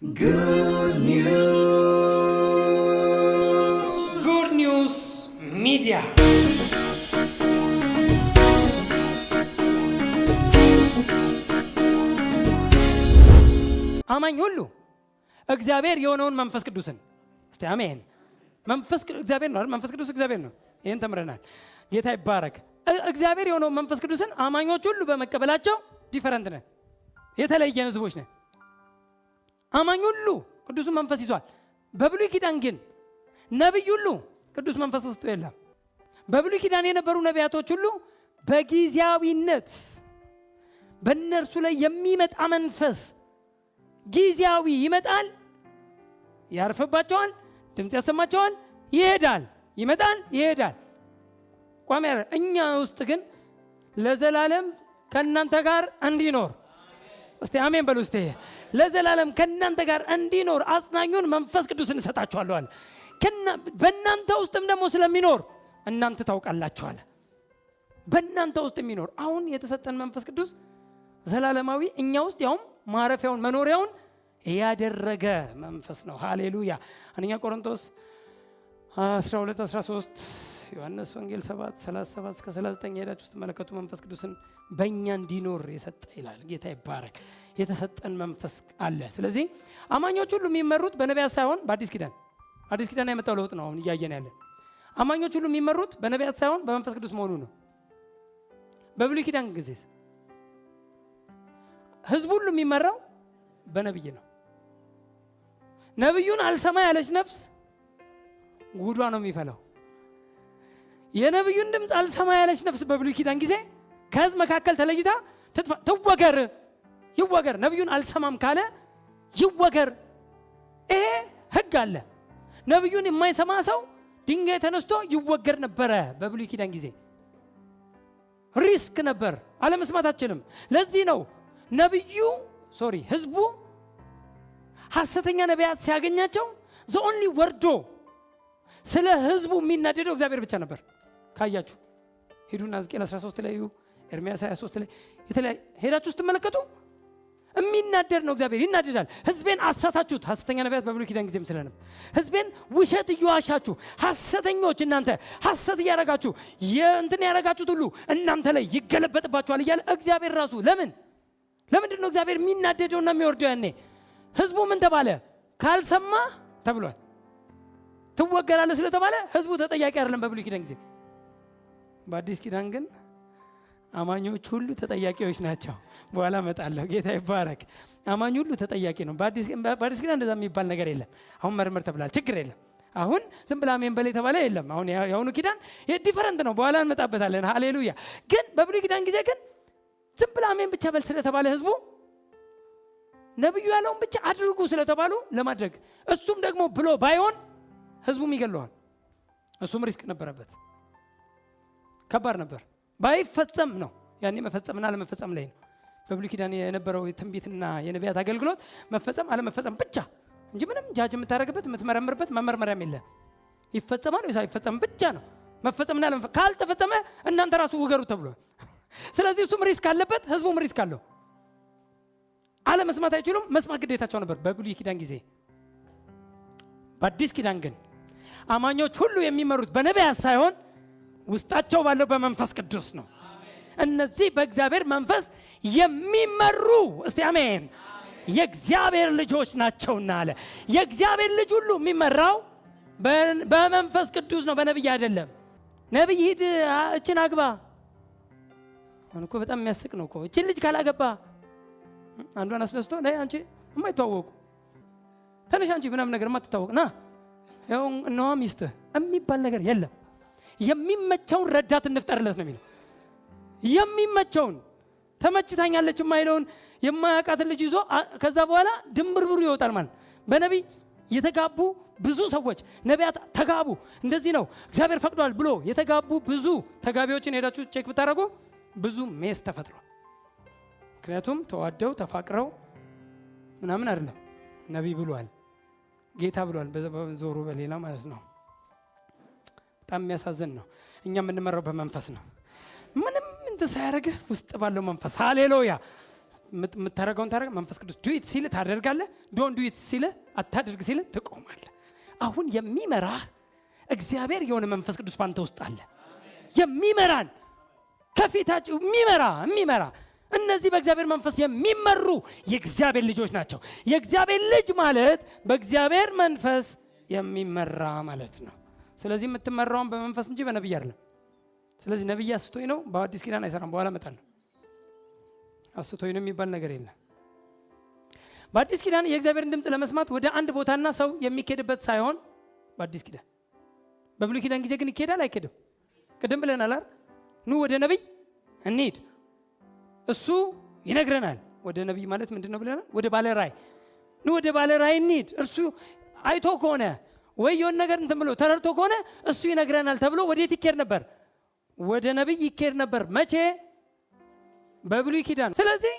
Good News Media. አማኝ ሁሉ እግዚአብሔር የሆነውን መንፈስ ቅዱስን እስቲ አሜን። መንፈስ እግዚአብሔር ነው አይደል? መንፈስ ቅዱስ እግዚአብሔር ነው። ይሄን ተምረናል። ጌታ ይባረክ። እግዚአብሔር የሆነውን መንፈስ ቅዱስን አማኞች ሁሉ በመቀበላቸው ዲፈረንት ነን፣ የተለየን ህዝቦች ነን። አማኝ ሁሉ ቅዱስን መንፈስ ይዟል። በብሉይ ኪዳን ግን ነብይ ሁሉ ቅዱስ መንፈስ ውስጥ የለም። በብሉይ ኪዳን የነበሩ ነቢያቶች ሁሉ በጊዜያዊነት በእነርሱ ላይ የሚመጣ መንፈስ ጊዜያዊ ይመጣል፣ ያርፍባቸዋል፣ ድምፅ ያሰማቸዋል፣ ይሄዳል፣ ይመጣል፣ ይሄዳል። ቋሚ ያረ እኛ ውስጥ ግን ለዘላለም ከእናንተ ጋር እንዲኖር እስቲ አሜን በሉ። እስቲ ለዘላለም ከእናንተ ጋር እንዲኖር አጽናኙን መንፈስ ቅዱስን እንሰጣችኋለሁ አለ። በእናንተ ውስጥም ደግሞ ስለሚኖር እናንተ ታውቃላችኋል። በእናንተ ውስጥ የሚኖር አሁን የተሰጠን መንፈስ ቅዱስ ዘላለማዊ እኛ ውስጥ ያውም ማረፊያውን መኖሪያውን ያደረገ መንፈስ ነው። ሃሌሉያ። አንደኛ ቆሮንቶስ 12:13 ዮሐንስ ወንጌል 7:37 እስከ 39 ሄዳችሁ ስትመለከቱ መንፈስ ቅዱስን በእኛ እንዲኖር የሰጠ ይላል። ጌታ ይባረክ። የተሰጠን መንፈስ አለ። ስለዚህ አማኞች ሁሉ የሚመሩት በነቢያት ሳይሆን በአዲስ ኪዳን አዲስ ኪዳን ያመጣው ለውጥ ነው። አሁን እያየን ያለ አማኞች ሁሉ የሚመሩት በነቢያት ሳይሆን በመንፈስ ቅዱስ መሆኑ ነው። በብሉይ ኪዳን ጊዜ ህዝቡ ሁሉ የሚመራው በነብይ ነው። ነብዩን አልሰማ ያለች ነፍስ ጉዷ ነው የሚፈላው። የነብዩን ድምፅ አልሰማ ያለች ነፍስ በብሉይ ኪዳን ጊዜ ከህዝብ መካከል ተለይታ ትወገር፣ ይወገር። ነብዩን አልሰማም ካለ ይወገር። ይሄ ህግ አለ። ነብዩን የማይሰማ ሰው ድንጋይ ተነስቶ ይወገር ነበረ። በብሉይ ኪዳን ጊዜ ሪስክ ነበር፣ አለመስማት አትችልም። ለዚህ ነው ህዝቡ ሐሰተኛ ነቢያት ሲያገኛቸው ዘኦንሊ ወርዶ ስለ ህዝቡ የሚናደደው እግዚአብሔር ብቻ ነበር። ካያችሁ ሄዱና ሕዝቅኤል 13 ላይ ኤርምያስ 23 ላይ የተለያየ ሄዳችሁ ስትመለከቱ የሚናደድ ነው። እግዚአብሔር ይናደዳል። ህዝቤን አሳታችሁት። ሐሰተኛ ነቢያት በብሉይ ኪዳን ጊዜም ስለነበር ህዝቤን ውሸት እየዋሻችሁ ሐሰተኞች እናንተ ሐሰት እያረጋችሁ የእንትን ያረጋችሁት ሁሉ እናንተ ላይ ይገለበጥባችኋል እያለ እግዚአብሔር ራሱ ለምንድን ነው እግዚአብሔር የሚናደደውና የሚወርደው? ያኔ ህዝቡ ምን ተባለ? ካልሰማ ተብሏል። ትወገራለህ ስለተባለ ህዝቡ ተጠያቂ አይደለም በብሉይ ኪዳን ጊዜ። በአዲስ ኪዳን ግን አማኞች ሁሉ ተጠያቂዎች ናቸው። በኋላ እመጣለሁ። ጌታ ይባረክ። አማኝ ሁሉ ተጠያቂ ነው። በአዲስ ኪዳን እንደዛ የሚባል ነገር የለም። አሁን መርመር ተብሏል፣ ችግር የለም። አሁን ዝም ብላ አሜን በል የተባለ የለም። አሁን የአሁኑ ኪዳን ዲፈረንት ነው። በኋላ እንመጣበታለን። ሃሌሉያ። ግን በብሉይ ኪዳን ጊዜ ግን ዝም ብላ አሜን ብቻ በል ስለተባለ ህዝቡ ነብዩ ያለውን ብቻ አድርጉ ስለተባሉ ለማድረግ እሱም ደግሞ ብሎ ባይሆን ህዝቡም ይገለዋል። እሱም ሪስክ ነበረበት፣ ከባድ ነበር። ባይፈጸም ነው ያኔ መፈጸምና አለመፈጸም ላይ ነው። በብሉይ ኪዳን የነበረው የትንቢትና የነቢያት አገልግሎት መፈጸም አለመፈጸም ብቻ እንጂ ምንም ጃጅ የምታደርግበት የምትመረምርበት መመርመሪያም የለም። ይፈጸማል ወይ ሳይፈጸም ብቻ ነው መፈጸምና አለመፈጸም። ካልተፈጸመ እናንተ ራሱ ውገሩ ተብሏል። ስለዚህ እሱም ሪስክ አለበት፣ ህዝቡም ሪስክ አለው። አለመስማት አይችሉም፣ መስማት ግዴታቸው ነበር በብሉይ ኪዳን ጊዜ። በአዲስ ኪዳን ግን አማኞች ሁሉ የሚመሩት በነቢያት ሳይሆን ውስጣቸው ባለው በመንፈስ ቅዱስ ነው። እነዚህ በእግዚአብሔር መንፈስ የሚመሩ እስቲ አሜን የእግዚአብሔር ልጆች ናቸውና አለ። የእግዚአብሔር ልጅ ሁሉ የሚመራው በመንፈስ ቅዱስ ነው፣ በነብይ አይደለም። ነብይ ሂድ እችን አግባ አሁን እኮ በጣም የሚያስቅ ነው እኮ። እችን ልጅ ካላገባ አንዷን አስነስቶ ነይ አንቺ የማይተዋወቁ ተነሽ አንቺ ምናምን ነገር የማትታወቅ ና ያው እነሆ ሚስትህ የሚባል ነገር የለም። የሚመቸውን ረዳት እንፍጠርለት ነው የሚለው። የሚመቸውን ተመችታኛለች የማይለውን የማያውቃትን ልጅ ይዞ ከዛ በኋላ ድምብርብሩ ይወጣል ማለት። በነቢይ የተጋቡ ብዙ ሰዎች ነቢያት ተጋቡ፣ እንደዚህ ነው እግዚአብሔር ፈቅዷል ብሎ የተጋቡ ብዙ ተጋቢዎችን ሄዳችሁ ቼክ ብታደርጉ ብዙ ሜስ ተፈጥሯል። ምክንያቱም ተዋደው ተፋቅረው ምናምን አይደለም። ነቢይ ብሏል፣ ጌታ ብሏል፣ በዞሩ በሌላ ማለት ነው። በጣም የሚያሳዝን ነው። እኛ የምንመራው በመንፈስ ነው። ምንም እንትን ሳያደርግህ ውስጥ ባለው መንፈስ ሃሌሉያ የምታደርገውን ታደርግ። መንፈስ ቅዱስ ዱ ኢት ሲል ታደርጋለህ። ዶንት ዱ ኢት ሲል አታደርግ ሲል ትቆማለህ። አሁን የሚመራ እግዚአብሔር የሆነ መንፈስ ቅዱስ ባንተ ውስጥ አለ። የሚመራን ከፊታችሁ የሚመራ እነዚህ በእግዚአብሔር መንፈስ የሚመሩ የእግዚአብሔር ልጆች ናቸው። የእግዚአብሔር ልጅ ማለት በእግዚአብሔር መንፈስ የሚመራ ማለት ነው። ስለዚህ የምትመራውን በመንፈስ እንጂ በነብይ አይደለም። ስለዚህ ነብይ አስቶኝ ነው በአዲስ ኪዳን አይሰራም። በኋላ እመጣለሁ። አስቶኝ ነው የሚባል ነገር የለም። በአዲስ ኪዳን የእግዚአብሔርን ድምፅ ለመስማት ወደ አንድ ቦታና ሰው የሚኬድበት ሳይሆን በአዲስ ኪዳን። በብሉይ ኪዳን ጊዜ ግን ይኬዳል አይኬድም? ቅድም ብለናል አይደል? ኑ ወደ ነብይ እንሂድ፣ እሱ ይነግረናል። ወደ ነብይ ማለት ምንድነው ብለናል? ወደ ባለ ራእይ ኑ፣ ወደ ባለ ራእይ እንሂድ። እርሱ አይቶ ከሆነ ወይ የሆነ ነገር እንትን ብሎ ተረድቶ ከሆነ እሱ ይነግረናል ተብሎ ወዴት ይኬድ ነበር? ወደ ነብይ ይኬድ ነበር። መቼ? በብሉይ ኪዳን። ስለዚህ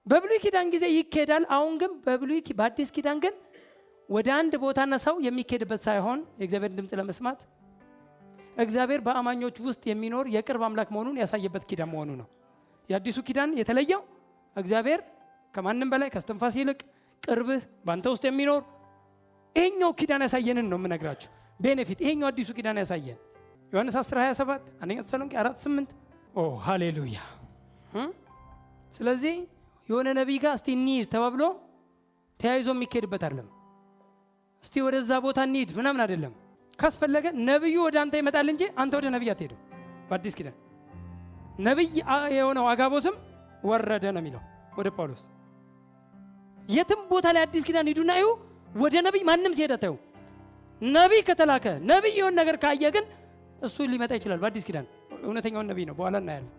በብሉይ ኪዳን ጊዜ ይኬዳል። አሁን ግን በአዲስ ኪዳን ግን ወደ አንድ ቦታና ሰው የሚኬድበት ሳይሆን የእግዚአብሔር ድምፅ ለመስማት እግዚአብሔር በአማኞች ውስጥ የሚኖር የቅርብ አምላክ መሆኑን ያሳየበት ኪዳን መሆኑ ነው። የአዲሱ ኪዳን የተለየው እግዚአብሔር ከማንም በላይ ከስትንፋስ ይልቅ ቅርብህ ባንተ ውስጥ የሚኖር ይሄኛው ኪዳን ያሳየንን ነው የምነግራችሁ። ቤኔፊት ይሄኛው አዲሱ ኪዳን ያሳየን ዮሐንስ 10:27 አንደኛ ተሰሎንቄ 4:8 ኦ ሃሌሉያ። ስለዚህ የሆነ ነብይ ጋር እስቲ እንሂድ ተባብሎ ተያይዞ የሚኬድበት አይደለም። እስቲ ወደዛ ቦታ እንሂድ ምናምን አይደለም። ካስፈለገ ነብዩ ወደ አንተ ይመጣል እንጂ አንተ ወደ ነብይ አትሄድም። በአዲስ ኪዳን ነብይ የሆነው አጋቦስም ወረደ ነው የሚለው ወደ ጳውሎስ። የትም ቦታ ላይ አዲስ ኪዳን ሂዱና እዩ፣ ወደ ነብይ ማንም ሲሄድ አታዩ። ነብይ ከተላከ ነብይ የሆነ ነገር ካየ ግን እሱ ሊመጣ ይችላል። በአዲስ ኪዳን እውነተኛውን ነብይ ነው፣ በኋላ እናያለን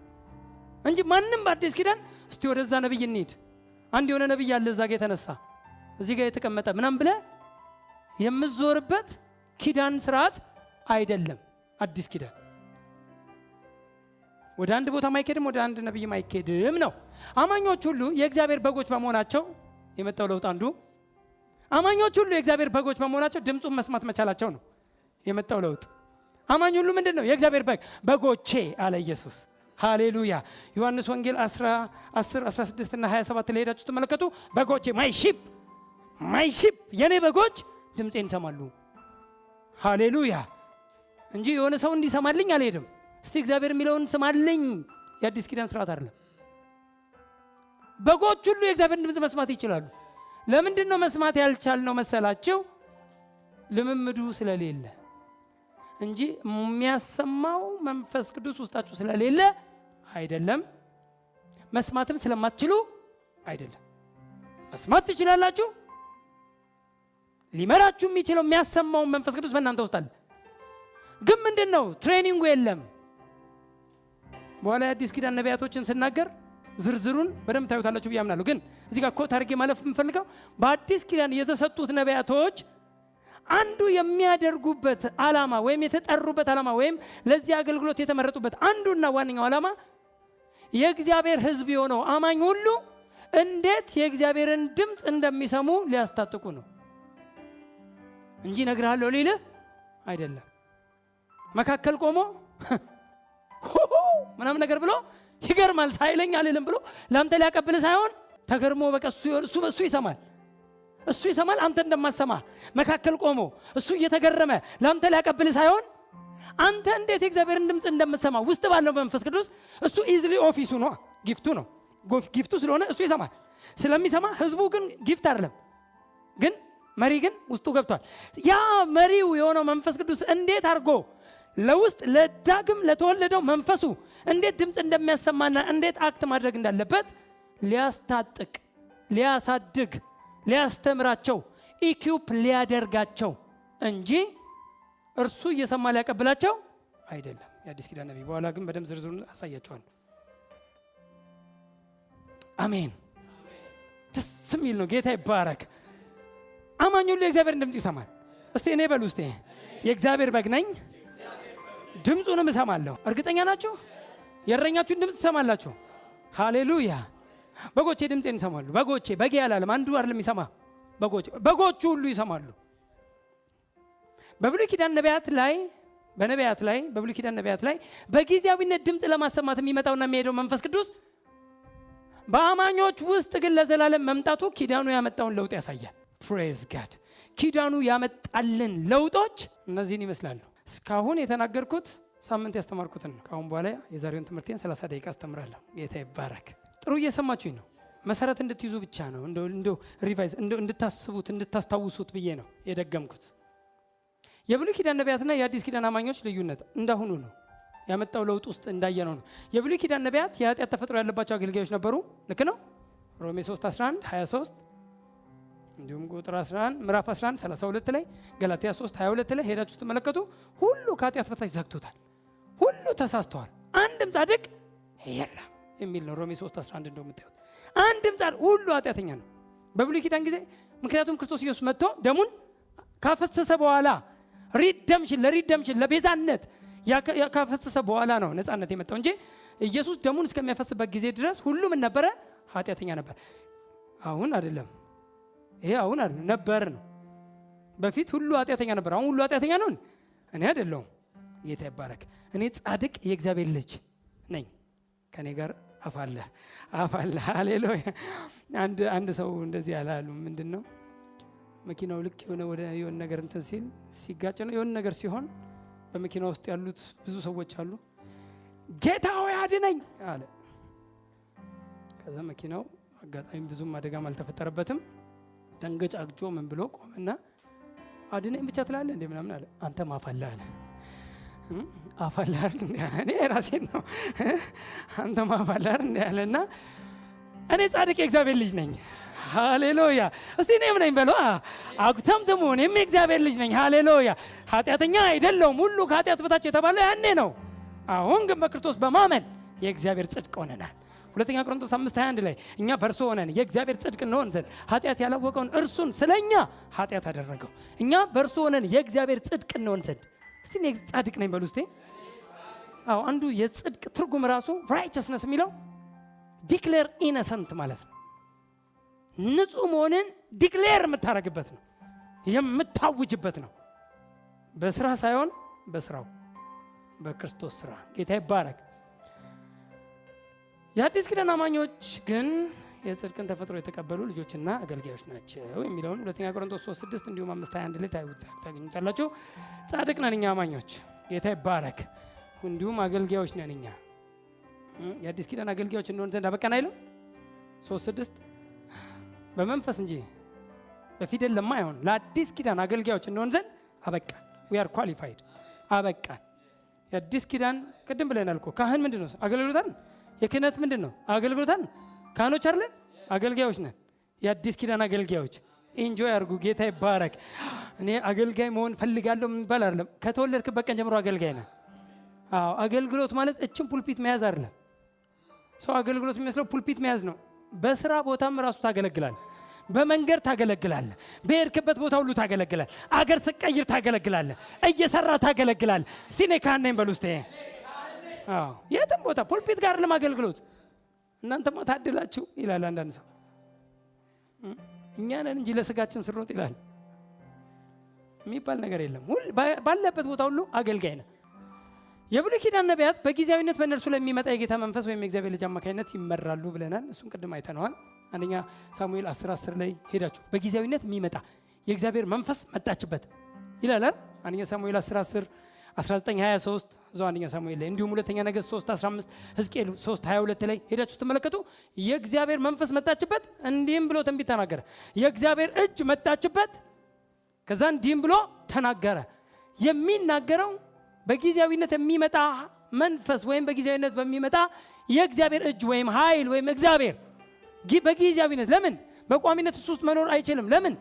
እንጂ ማንም በአዲስ ኪዳን እስቲ ወደዛ ነብይ እንሂድ፣ አንድ የሆነ ነብይ ያለ እዛ ጋር የተነሳ እዚህ ጋር የተቀመጠ ምናምን ብለህ የምትዞርበት ኪዳን ስርዓት አይደለም። አዲስ ኪዳን ወደ አንድ ቦታ ማይኬድም፣ ወደ አንድ ነብይ ማይኬድም ነው። አማኞች ሁሉ የእግዚአብሔር በጎች በመሆናቸው የመጣው ለውጥ አንዱ አማኞች ሁሉ የእግዚአብሔር በጎች በመሆናቸው ድምፁን መስማት መቻላቸው ነው የመጣው ለውጥ። አማኝ ሁሉ ምንድነው? የእግዚአብሔር በጎቼ አለ ኢየሱስ። ሃሌሉያ። ዮሐንስ ወንጌል 10:16 እና 27 ላይ ሄዳችሁ ተመለከቱ። በጎቼ ማይ ሺፕ የኔ በጎች ድምፄን ይሰማሉ። ሃሌሉያ። እንጂ የሆነ ሰው እንዲሰማልኝ አልሄድም። እስቲ እግዚአብሔር የሚለውን ስማልኝ የአዲስ ኪዳን ስርዓት አይደለም። በጎች ሁሉ የእግዚአብሔር ድምፅ መስማት ይችላሉ። ለምንድን ነው መስማት ያልቻልነው መሰላችሁ? ልምምዱ ስለሌለ እንጂ የሚያሰማው መንፈስ ቅዱስ ውስጣችሁ ስለሌለ አይደለም። መስማትም ስለማትችሉ አይደለም። መስማት ትችላላችሁ። ሊመራችሁ የሚችለው የሚያሰማው መንፈስ ቅዱስ በእናንተ ውስጥ አለ። ግን ምንድነው? ትሬኒንጉ የለም። በኋላ የአዲስ ኪዳን ነቢያቶችን ስናገር ዝርዝሩን በደንብ ታዩታላችሁ ብዬ አምናለሁ። ግን እዚህ ጋር ኮት አድርጌ ማለፍ የምፈልገው በአዲስ ኪዳን የተሰጡት ነቢያቶች አንዱ የሚያደርጉበት ዓላማ ወይም የተጠሩበት ዓላማ ወይም ለዚህ አገልግሎት የተመረጡበት አንዱና ዋነኛው ዓላማ የእግዚአብሔር ሕዝብ የሆነው አማኝ ሁሉ እንዴት የእግዚአብሔርን ድምፅ እንደሚሰሙ ሊያስታጥቁ ነው እንጂ እነግርሃለሁ ሊልህ አይደለም። መካከል ቆሞ ምናምን ነገር ብሎ ይገርማል ሳይለኝ አልልም ብሎ ለአንተ ሊያቀብል ሳይሆን ተገርሞ በቃ እሱ ይሰማል አንተ እንደማሰማ መካከል ቆሞ እሱ እየተገረመ ለአንተ ሊያቀብል ሳይሆን አንተ እንዴት የእግዚአብሔርን ድምፅ እንደምትሰማ ውስጥ ባለው መንፈስ ቅዱስ እሱ ኢዝሊ ኦፊሱ ነው፣ ጊፍቱ ስለሆነ እሱ ይሰማል። ስለሚሰማ ህዝቡ ግን ጊፍት አይደለም፣ ግን መሪ ግን ውስጡ ገብቷል። ያ መሪው የሆነው መንፈስ ቅዱስ እንዴት አድርጎ ለውስጥ ለዳግም ለተወለደው መንፈሱ እንዴት ድምፅ እንደሚያሰማና እንዴት አክት ማድረግ እንዳለበት ሊያስታጥቅ፣ ሊያሳድግ፣ ሊያስተምራቸው፣ ኢኩፕ ሊያደርጋቸው እንጂ እርሱ እየሰማ ሊያቀብላቸው አይደለም። የአዲስ ኪዳን ነቢይ በኋላ ግን በደንብ ዝርዝሩን አሳያቸዋል። አሜን። ደስ የሚል ነው። ጌታ ይባረክ። አማኝ ሁሉ የእግዚአብሔርን ድምፅ ይሰማል። እስቲ እኔ በሉ እስቲ የእግዚአብሔር በግ ነኝ፣ ድምፁንም እሰማለሁ። እርግጠኛ ናችሁ? የእረኛችሁን ድምፅ ትሰማላችሁ? ሃሌሉያ። በጎቼ ድምፄን ይሰማሉ። በጎቼ በጌ አላለም፣ አንዱ አይደለም ይሰማ። በጎቹ ሁሉ ይሰማሉ። በብሉይ ኪዳን ነቢያት ላይ በጊዜያዊነት ድምፅ ለማሰማት የሚመጣውና የሚሄደው መንፈስ ቅዱስ በአማኞች ውስጥ ግን ለዘላለም መምጣቱ ኪዳኑ ያመጣውን ለውጥ ያሳያል። ፕሬዝ ጋድ። ኪዳኑ ያመጣልን ለውጦች እነዚህን ይመስላሉ። እስካሁን የተናገርኩት ሳምንት ያስተማርኩትን ነው። ካሁን በኋላ የዛሬውን ትምህርቴን 30 ደቂቃ አስተምራለሁ። ጌታ ይባረክ። ጥሩ እየሰማችሁኝ ነው። መሰረት እንድትይዙ ብቻ ነው እንደው ሪቫይዝ እንድታስቡት እንድታስታውሱት ብዬ ነው የደገምኩት። የብሉይ ኪዳን ነቢያትና የአዲስ ኪዳን አማኞች ልዩነት እንዳሁኑ ነው ያመጣው ለውጥ ውስጥ እንዳየነው ነው። የብሉይ ኪዳን ነቢያት የኃጢአት ተፈጥሮ ያለባቸው አገልጋዮች ነበሩ። ልክ ነው። ሮሜ 3:11 23 እንዲሁም ቁጥር 11 ምዕራፍ 11 32 ላይ ገላትያ 3:22 ላይ ሄዳችሁ ስትመለከቱ ሁሉ ከኃጢአት በታች ዘግቶታል፣ ሁሉ ተሳስተዋል፣ አንድም ጻድቅ የለም የሚል ነው። ሮሜ 3:11 እንደምታዩት አንድም ጻድቅ ሁሉ ኃጢአተኛ ነው በብሉይ ኪዳን ጊዜ። ምክንያቱም ክርስቶስ ኢየሱስ መጥቶ ደሙን ካፈሰሰ በኋላ ለሪደምሽን ለቤዛነት ካፈሰሰ በኋላ ነው ነፃነት የመጣው እንጂ ኢየሱስ ደሙን እስከሚያፈስበት ጊዜ ድረስ ሁሉም ነበረ ኃጢአተኛ ነበር። አሁን አይደለም። ይሄ አሁን አይደለም ነበር ነው። በፊት ሁሉ ኃጢአተኛ ነበር። አሁን ሁሉ ኃጢአተኛ ነው። እኔ አይደለሁም። ጌታ ይባረክ። እኔ ጻድቅ የእግዚአብሔር ልጅ ነኝ። ከኔ ጋር አፋለ ሃሌሉያ። አንድ ሰው እንደዚህ ያላሉ ምንድነው መኪናው ልክ የሆነ ነገር እንትን ሲል ሲጋጭ ነው የሆነ ነገር ሲሆን በመኪና ውስጥ ያሉት ብዙ ሰዎች አሉ። ጌታ ሆይ አድነኝ አለ። ከዛ መኪናው አጋጣሚ ብዙም አደጋም አልተፈጠረበትም። ተንገጫግጮ ምን ብሎ ቆመና አድነኝ ብቻ ትላለህ እንዴ ምናምን አለ። አንተ ማፋላ አለ። አፋላ እንዴ እኔ ራሴን ነው አንተ ማፋላ እንዴ አለና እኔ ጻድቅ የእግዚአብሔር ልጅ ነኝ። ሃሌሉያ። እስቲ እኔም ነኝ በለው። አጉተም ደግሞ እኔም የእግዚአብሔር ልጅ ነኝ። ሃሌሉያ። ኃጢአተኛ አይደለሁም። ሁሉ ከኃጢአት በታች የተባለ ያኔ ነው። አሁን ግን በክርስቶስ በማመን የእግዚአብሔር ጽድቅ ሆነናል። ሁለተኛ ቆሮንቶስ 5:21 ላይ እኛ በእርሱ ሆነን የእግዚአብሔር ጽድቅ እንሆን ዘንድ ኃጢአት ያላወቀውን እርሱን ስለኛ ኃጢአት አደረገው። እኛ በእርሱ ሆነን የእግዚአብሔር ጽድቅ እንሆን ዘንድ። እስቲ እኔ ጻድቅ ነኝ በሉ እስቲ። አንዱ የጽድቅ ትርጉም ራሱ ራይቸስነስ የሚለው ዲክሌር ኢነሰንት ማለት ነው። ንጹህ መሆንን ዲክሌር የምታረግበት ነው፣ የምታውጅበት ነው። በስራ ሳይሆን በስራው በክርስቶስ ስራ። ጌታ ይባረክ። የአዲስ ኪዳን አማኞች ግን የጽድቅን ተፈጥሮ የተቀበሉ ልጆችና አገልጋዮች ናቸው የሚለውን ሁለተኛ ቆሮንቶስ 3:6 እንዲሁም 5:21 ላይ ታገኙታላችሁ። ጻድቅ ነን እኛ አማኞች። ጌታ ይባረክ። እንዲሁም አገልጋዮች ነን እኛ። የአዲስ ኪዳን አገልጋዮች እንደሆን ዘንድ አበቃን አይልም 3:6 በመንፈስ እንጂ በፊደል ለማይሆን ለአዲስ ኪዳን አገልጋዮች እንደሆን ዘንድ አበቃን። we are qualified አበቃን። የአዲስ ኪዳን ቅድም ብለናል እኮ ካህን ምንድነው? አገልግሎታን። የክህነት ምንድነው? አገልግሎታን። ካህኖች አይደል? አገልጋዮች ነን። የአዲስ ኪዳን አገልጋዮች ኢንጆይ አድርጉ። ጌታ ይባረክ። እኔ አገልጋይ መሆን ፈልጋለሁ ምንባል አይደለም። ከተወለድክበት ቀን ጀምሮ አገልጋይ ነህ። አገልግሎት ማለት እችን ፑልፒት መያዝ አይደለም። ሰው አገልግሎት የሚመስለው ፑልፒት መያዝ ነው። በስራ ቦታም ራሱ ታገለግላል። በመንገድ ታገለግላል። በሄድክበት ቦታ ሁሉ ታገለግላል። አገር ስቀይር ታገለግላል። እየሰራ ታገለግላል። እስቲ እኔ ካህን ነኝ በሉ እስቲ። የትም ቦታ ፑልፒት ጋር ለማገልግሎት እናንተማ ታድላችሁ ይላል አንዳንድ ሰው። እኛ ነን እንጂ ለስጋችን ስሮጥ ይላል የሚባል ነገር የለም። ባለበት ቦታ ሁሉ አገልጋይ ነው። የብሉይ ኪዳን ነቢያት በጊዜያዊነት በእነርሱ ላይ የሚመጣ የጌታ መንፈስ ወይም የእግዚአብሔር ልጅ አማካኝነት ይመራሉ ብለናል። እሱን ቅድም አይተነዋል። አንደኛ ሳሙኤል 10:10 ላይ ሄዳችሁ በጊዜያዊነት የሚመጣ የእግዚአብሔር መንፈስ መጣችበት ይላል። አንደኛ ሳሙኤል 10:10 19:23 እዛው አንደኛ ሳሙኤል ላይ እንዲሁም ሁለተኛ ነገሥት 3:15 ሕዝቅኤል 3:22 ላይ ሄዳችሁ ስትመለከቱ የእግዚአብሔር መንፈስ መጣችበት እንዲህም ብሎ ትንቢት ተናገረ። የእግዚአብሔር እጅ መጣችበት ከዛ እንዲህም ብሎ ተናገረ። የሚናገረው በጊዜያዊነት የሚመጣ መንፈስ ወይም በጊዜያዊነት በሚመጣ የእግዚአብሔር እጅ ወይም ኃይል ወይም እግዚአብሔር በጊዜያዊነት። ለምን በቋሚነት እሱ ውስጥ መኖር አይችልም? ለምን?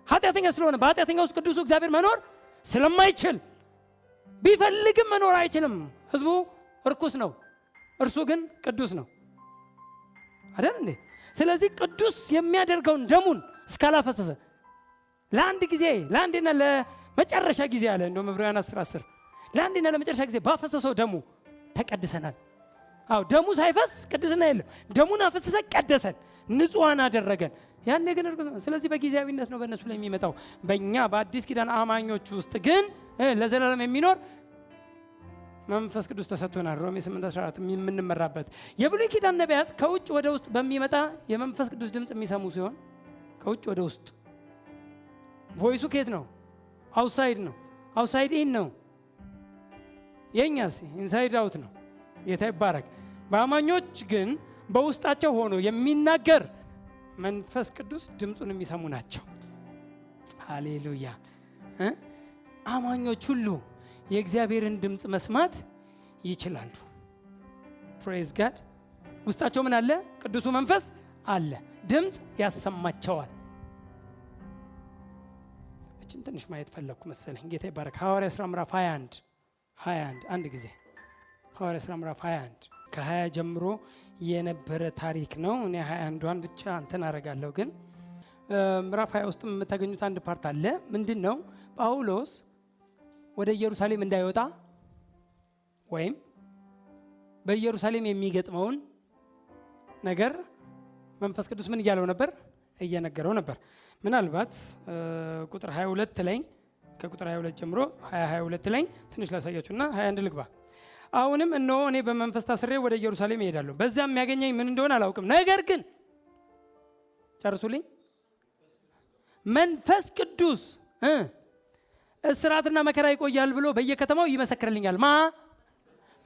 ኃጢአተኛ ስለሆነ። በኃጢአተኛ ውስጥ ቅዱሱ እግዚአብሔር መኖር ስለማይችል ቢፈልግም መኖር አይችልም። ህዝቡ እርኩስ ነው፣ እርሱ ግን ቅዱስ ነው አይደል እንዴ? ስለዚህ ቅዱስ የሚያደርገውን ደሙን እስካላፈሰሰ ለአንድ ጊዜ ለአንድና ለመጨረሻ ጊዜ አለ እንደውም ዕብራውያን 10:10 ለአንድና ለመጨረሻ ጊዜ ባፈሰሰው ደሙ ተቀድሰናል። ደሙ ሳይፈስ ቅድስና የለም። ደሙን አፈሰሰ፣ ቀደሰን፣ ንጹሃን አደረገን። ያኔ ግን እርኩስ ነው። ስለዚህ በጊዜያዊነት ነው በእነሱ ላይ የሚመጣው። በእኛ በአዲስ ኪዳን አማኞች ውስጥ ግን ለዘላለም የሚኖር መንፈስ ቅዱስ ተሰጥቶናል። ሮሜ 8:14 የምንመራበት የብሉይ ኪዳን ነቢያት ከውጭ ወደ ውስጥ በሚመጣ የመንፈስ ቅዱስ ድምፅ የሚሰሙ ሲሆን ከውጭ ወደ ውስጥ ቮይሱ ከየት ነው? አውትሳይድ ነው። አውትሳይድ ኢን ነው። የኛስ ኢንሳይድ አውት ነው። ጌታ ይባረክ። በአማኞች ግን በውስጣቸው ሆኖ የሚናገር መንፈስ ቅዱስ ድምፁን የሚሰሙ ናቸው። ሃሌሉያ። አማኞች ሁሉ የእግዚአብሔርን ድምፅ መስማት ይችላሉ። ፕሬዝ ጋድ። ውስጣቸው ምን አለ? ቅዱሱ መንፈስ አለ። ድምፅ ያሰማቸዋል። እችን ትንሽ ማየት ፈለግኩ መሰለኝ። ጌታ ይባረክ። ሐዋርያ ሥራ ምዕራፍ 21 አንድ ጊዜ ሐዋርያ ሥራ ምዕራፍ 21 ከ20 ጀምሮ የነበረ ታሪክ ነው። እኔ 21ን ብቻ እንትን አደርጋለሁ። ግን ምዕራፍ 20 ውስጥ የምታገኙት አንድ ፓርት አለ። ምንድን ነው? ጳውሎስ ወደ ኢየሩሳሌም እንዳይወጣ ወይም በኢየሩሳሌም የሚገጥመውን ነገር መንፈስ ቅዱስ ምን እያለው ነበር? እየነገረው ነበር። ምናልባት ቁጥር 22 ላይ ከቁጥር 22 ጀምሮ 22 ላይ ትንሽ ላሳያችሁና 21 ልግባ። አሁንም እነሆ እኔ በመንፈስ ታስሬ ወደ ኢየሩሳሌም እሄዳለሁ፣ በዚያም የሚያገኘኝ ምን እንደሆነ አላውቅም። ነገር ግን ጨርሱልኝ፣ መንፈስ ቅዱስ እስራትና መከራ ይቆያል ብሎ በየከተማው ይመሰክርልኛል።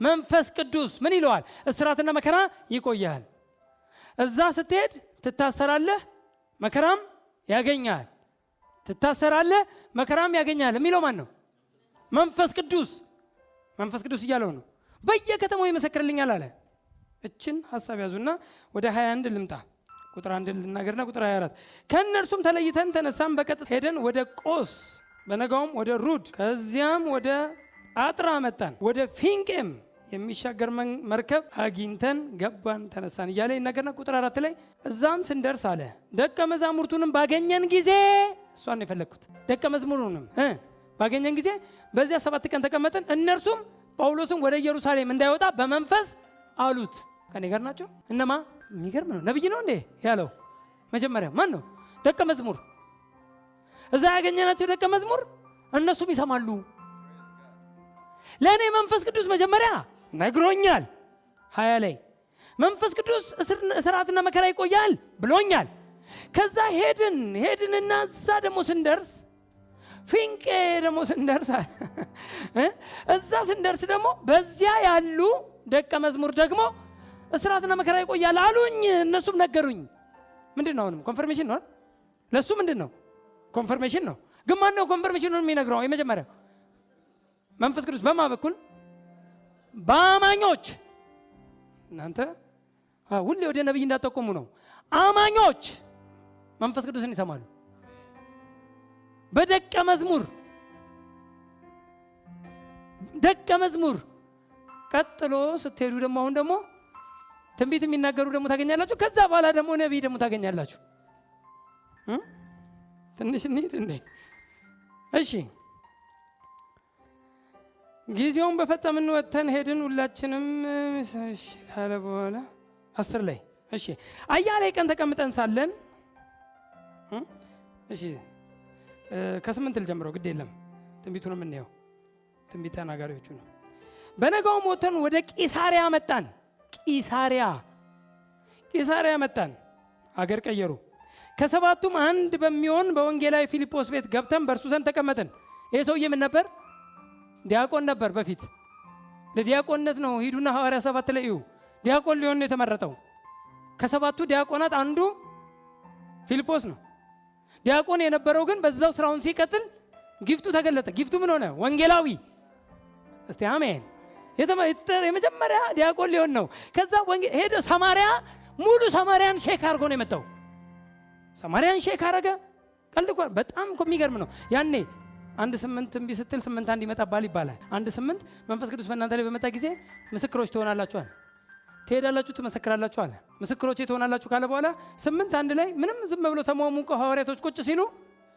መንፈስ ቅዱስ ምን ይለዋል? እስራትና መከራ ይቆያል። እዛ ስትሄድ ትታሰራለህ፣ መከራም ያገኛል። ትታሰራለህ፣ መከራም ያገኛል የሚለው ማን ነው? መንፈስ ቅዱስ። መንፈስ ቅዱስ እያለው ነው። በየከተማው ይመሰክርልኛል አለ። እችን ሐሳብ ያዙና ወደ 21 ልምጣ። ቁጥር 1 ልናገርና ቁጥር 24 ከእነርሱም ተለይተን ተነሳን፣ በቀጥታ ሄደን ወደ ቆስ፣ በነጋውም ወደ ሩድ፣ ከዚያም ወደ አጥራ መጣን። ወደ ፊንቄም የሚሻገር መርከብ አግኝተን ገባን፣ ተነሳን እያለ ይናገርና ቁጥር 4 ላይ እዛም ስንደርስ አለ ደቀ መዛሙርቱንም ባገኘን ጊዜ፣ እሷን የፈለግኩት ደቀ መዝሙሩንም ባገኘን ጊዜ በዚያ 7 ቀን ተቀመጠን። እነርሱም ጳውሎስን ወደ ኢየሩሳሌም እንዳይወጣ በመንፈስ አሉት። ከኔ ጋር ናቸው። እነማ? የሚገርም ነው። ነብይ ነው እንዴ ያለው? መጀመሪያ ማን ነው? ደቀ መዝሙር። እዛ ያገኘናቸው ደቀ መዝሙር እነሱም ይሰማሉ። ለእኔ መንፈስ ቅዱስ መጀመሪያ ነግሮኛል። 20 ላይ መንፈስ ቅዱስ እስራትና መከራ ይቆያል ብሎኛል። ከዛ ሄድንና እዛ ደግሞ ስንደርስ ፊንቄ ደግሞ ስንደርስ እዛ ስንደርስ ደግሞ በዚያ ያሉ ደቀ መዝሙር ደግሞ እስራትና መከራ ይቆያል አሉኝ። እነሱም ነገሩኝ። ምንድን ነው? አሁንም ኮንፈርሜሽን ነው። ለሱ ምንድን ነው? ኮንፈርሜሽን ነው። ግን ማን ነው ኮንፈርሜሽኑን የሚነግረው? የመጀመሪያው መንፈስ ቅዱስ። በማ በኩል? በአማኞች። እናንተ ሁሌ ወደ ነብይ እንዳጠቆሙ ነው። አማኞች መንፈስ ቅዱስን ይሰማሉ። በደቀ መዝሙር ቀጥሎ ስትሄዱ ደግሞ አሁን ደግሞ ትንቢት የሚናገሩ ደግሞ ታገኛላችሁ። ከዛ በኋላ ደግሞ ነቢይ ደግሞ ታገኛላችሁ። ትንሽ እንሂድ እንዴ? እሺ። ጊዜውን በፈጸምን ወጥተን ሄድን፣ ሁላችንም ካለ በኋላ 10 ላይ እሺ፣ አያሌ ቀን ተቀምጠን ሳለን እሺ፣ ከ8 ልጀምረው፣ ግድ የለም ትንቢቱን የምናየው ትንቢት ተናጋሪዎቹ ነው። በነጋውም ወጥተን ወደ ቂሳሪያ መጣን። ቂሳሪያ መጣን፣ አገር ቀየሩ። ከሰባቱም አንድ በሚሆን በወንጌላዊ ፊልጶስ ቤት ገብተን በእርሱ ዘንድ ተቀመጥን። ይህ ሰውዬ ምን ነበር? ዲያቆን ነበር። በፊት ለዲያቆንነት ነው። ሂዱና ሐዋርያ 7 ላይ እዩ። ዲያቆን ሊሆን ነው የተመረጠው። ከሰባቱ ዲያቆናት አንዱ ፊልጶስ ነው። ዲያቆን የነበረው ግን በዛው ስራውን ሲቀጥል ጊፍቱ ተገለጠ። ጊፍቱ ምን ሆነ? ወንጌላዊ። እስቲ አሜን። የመጀመሪያ ዲያቆን ሊሆን ነው። ከዛ ሄደ ሰማሪያ፣ ሙሉ ሰማሪያን ሼክ አድርጎ ነው የመጣው። ሰማሪያን ሼክ አረገ። ቀልድ እኮ በጣም እኮ የሚገርም ነው። ያኔ 1:8 እምቢ ስትል 8:1 ይመጣባል ይባላል። 1:8 መንፈስ ቅዱስ በእናንተ ላይ በመጣ ጊዜ ምስክሮች ትሆናላችኋል፣ ትሄዳላችሁ፣ ትመሰክራላችሁ አለ። ምስክሮቼ ትሆናላችሁ ካለ በኋላ 8:1 ላይ ምንም ዝም ብሎ ተሟሙቀው ሐዋርያቶች ቁጭ ሲሉ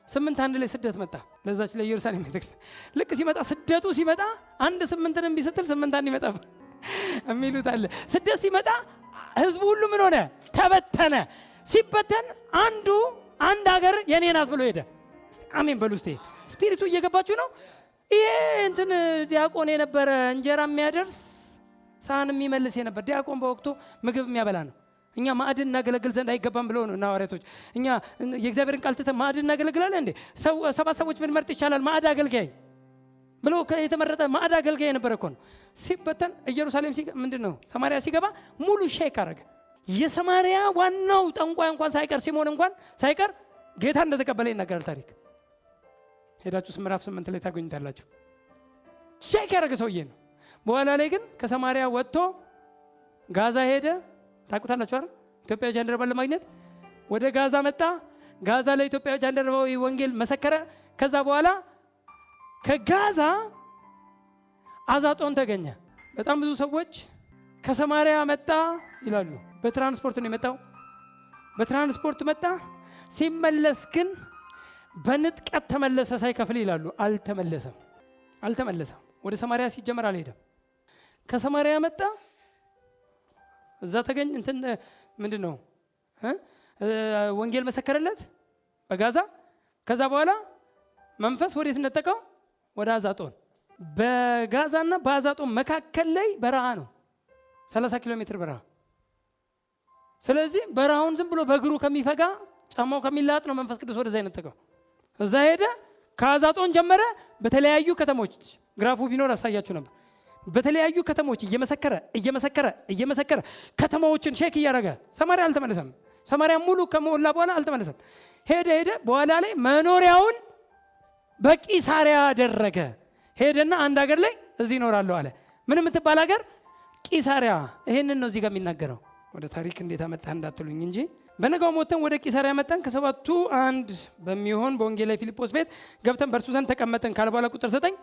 8:1 ላይ ስደት መጣ። ለዛች ለኢየሩሳሌም ቤተክርስቲያን ልክ ሲመጣ ስደቱ ሲመጣ 1:8 እምቢ ስትል 8:1 ይመጣል የሚሉት አለ። ስደት ሲመጣ ህዝቡ ሁሉ ምን ሆነ? ተበተነ። ሲበተን አንድ ሀገር የኔ ናት ብሎ ሄደ። እስቲ አሜን በሉ። እስቲ ስፒሪቱ እየገባችሁ ነው? ይሄ እንትን ዲያቆን የነበረ እንጀራ የሚያደርስ ሳህን የሚመልስ የነበር ዲያቆን በወቅቱ ምግብ የሚያበላ ነው። እኛ ማዕድን እናገለግል ዘንድ አይገባም ብለው ነው ሐዋርያቶች። እኛ የእግዚአብሔርን ቃል ትተን ማዕድን እናገለግላለን እንዴ? ሰባት ሰዎች ብንመርጥ ይቻላል ማዕድ አገልጋይ ብሎ የተመረጠ ማዕድ አገልጋይ የነበረ እኮ ነው። ሲበተን ኢየሩሳሌም ምንድነው ሰማርያ ሲገባ ሙሉ ሼክ አረገ። የሰማርያ ዋናው ጠንቋይ እንኳን ሳይቀር ሲሞን እንኳን ሳይቀር ጌታ እንደተቀበለ ይናገራል ታሪክ። ሄዳችሁ ምዕራፍ 8 ላይ ታገኙታላችሁ። ሼክ ያረገ ሰውዬ ነው። በኋላ ላይ ግን ከሰማርያ ወጥቶ ጋዛ ሄደ። ታውቁታላችሁ አይደል? ኢትዮጵያዊ ጃንደረባን ለማግኘት ወደ ጋዛ መጣ። ጋዛ ላይ ኢትዮጵያዊ ጃንደረባው ወንጌል መሰከረ። ከዛ በኋላ ከጋዛ አዛጦን ተገኘ። በጣም ብዙ ሰዎች ከሰማርያ መጣ ይላሉ። በትራንስፖርት ነው የመጣው። በትራንስፖርት መጣ። ሲመለስ ግን በንጥቀት ተመለሰ ሳይከፍል ይላሉ። አልተመለሰም። ወደ ሰማርያ ሲጀመር አልሄደም። ከሰማርያ መጣ። እዛ ተገኘ። እንትን ምንድነው ወንጌል መሰከረለት በጋዛ። ከዛ በኋላ መንፈስ ወዴት ነጠቀው? ወደ አዛጦን። በጋዛና በአዛጦን መካከል ላይ በረሃ ነው፣ 30 ኪሎ ሜትር በረሃ። ስለዚህ በረሃውን ዝም ብሎ በእግሩ ከሚፈጋ ጫማው ከሚላጥ ነው መንፈስ ቅዱስ ወደዛ ይነጠቀው። እዛ ሄደ። ከአዛጦን ጀመረ። በተለያዩ ከተሞች ግራፉ ቢኖር አሳያችሁ ነበር። በተለያዩ ከተሞች እየመሰከረ ከተማዎችን ሼክ እያደረገ ሰማርያ አልተመለሰም። ሰማርያ ሙሉ ከሞላ በኋላ አልተመለሰም። ሄደ። በኋላ ላይ መኖሪያውን በቂሳሪያ አደረገ። ሄደና አንድ ሀገር ላይ እዚህ እኖራለሁ አለ። ምን የምትባል ሀገር? ቂሳሪያ። ይሄንን ነው እዚህ ጋር የሚናገረው። ወደ ታሪክ እንዴት አመጣህ እንዳትሉኝ እንጂ በነጋው ሞተን ወደ ቂሳሪያ መጣን። ከሰባቱ አንድ በሚሆን በወንጌላዊ ፊልጶስ ቤት ገብተን በእርሱ ዘንድ ተቀመጥን ካለ በኋላ ቁጥር 9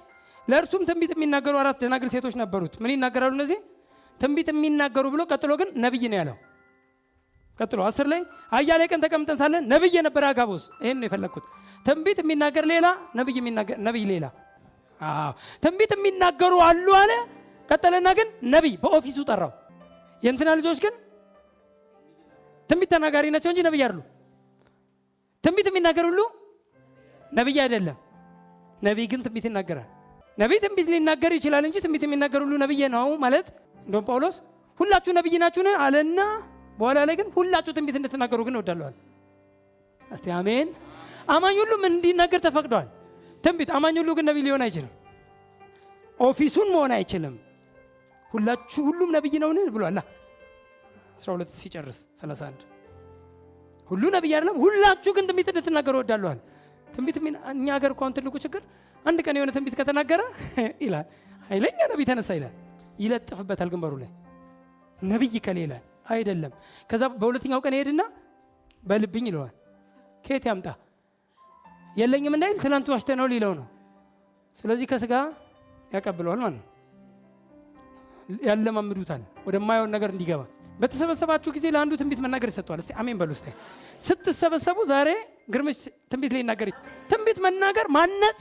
ለእርሱም ትንቢት የሚናገሩ 4 ደናግል ሴቶች ነበሩት። ምን ይናገራሉ እነዚህ? ትንቢት የሚናገሩ ብሎ ቀጥሎ ግን ነብይ ነው ያለው። ቀጥሎ 10 ላይ አያሌ ቀን ተቀምጠን ሳለን ነብይ የነበረ አጋቦስ። ይሄን ነው የፈለኩት። ትንቢት የሚናገር ሌላ፣ ነብይ ሌላ። ትንቢት የሚናገሩ አሉ አለ። ቀጠለና ግን ነብይ በኦፊሱ ጠራው። የእንትና ልጆች ግን ትንቢት ተናጋሪ ናቸው እንጂ ነብይ አይደሉም። ትንቢት የሚናገር ሁሉ ነብይ አይደለም። ነብይ ግን ትንቢት ይናገራል። ነብይ ትንቢት ሊናገር ይችላል እንጂ ትንቢት የሚናገር ሁሉ ነብይ ነው ማለት። እንደውም ጳውሎስ ሁላችሁ ነብይ ናችሁን አለና በኋላ ላይ ግን ሁላችሁ ትንቢት እንድትናገሩ ግን እወዳለሁ። እስቲ አሜን። አማኝ ሁሉ ምን እንዲናገር ተፈቅዷል? ትንቢት። አማኝ ሁሉ ግን ነብይ ሊሆን አይችልም። ኦፊሱን መሆን አይችልም። ሁሉም ነብይ ነውን ብሏል። 12 ሲጨርስ 31 ሁሉ ነብይ አይደለም፣ ሁላችሁ ግን ትንቢት እንድትናገሩ እወዳለሁ። ትንቢት እኛ ሀገር እንኳን ትልቁ ችግር አንድ ቀን የሆነ ትንቢት ከተናገረ ይላል ኃይለኛ ነብይ ተነሳ ይላል፣ ይለጥፍበታል ግንባሩ ላይ ነብይ ከሌለ አይደለም። ከዛ በሁለተኛው ቀን ይሄድና በልብኝ ይለዋል። ከየት ያምጣ? የለኝም እንዳይል ትናንት ዋሽተ ነው ሊለው ነው። ስለዚህ ከስጋ ያቀብለዋል ማለት ነው። ያለማምዱታል ወደማይሆን ነገር እንዲገባ። በተሰበሰባችሁ ጊዜ ለአንዱ ትንቢት መናገር ይሰጠዋል። እስቲ አሜን በሉ። እስቲ ስትሰበሰቡ ዛሬ ግርምሽ ትንቢት ላይ ይናገር። ትንቢት መናገር ማነጽ፣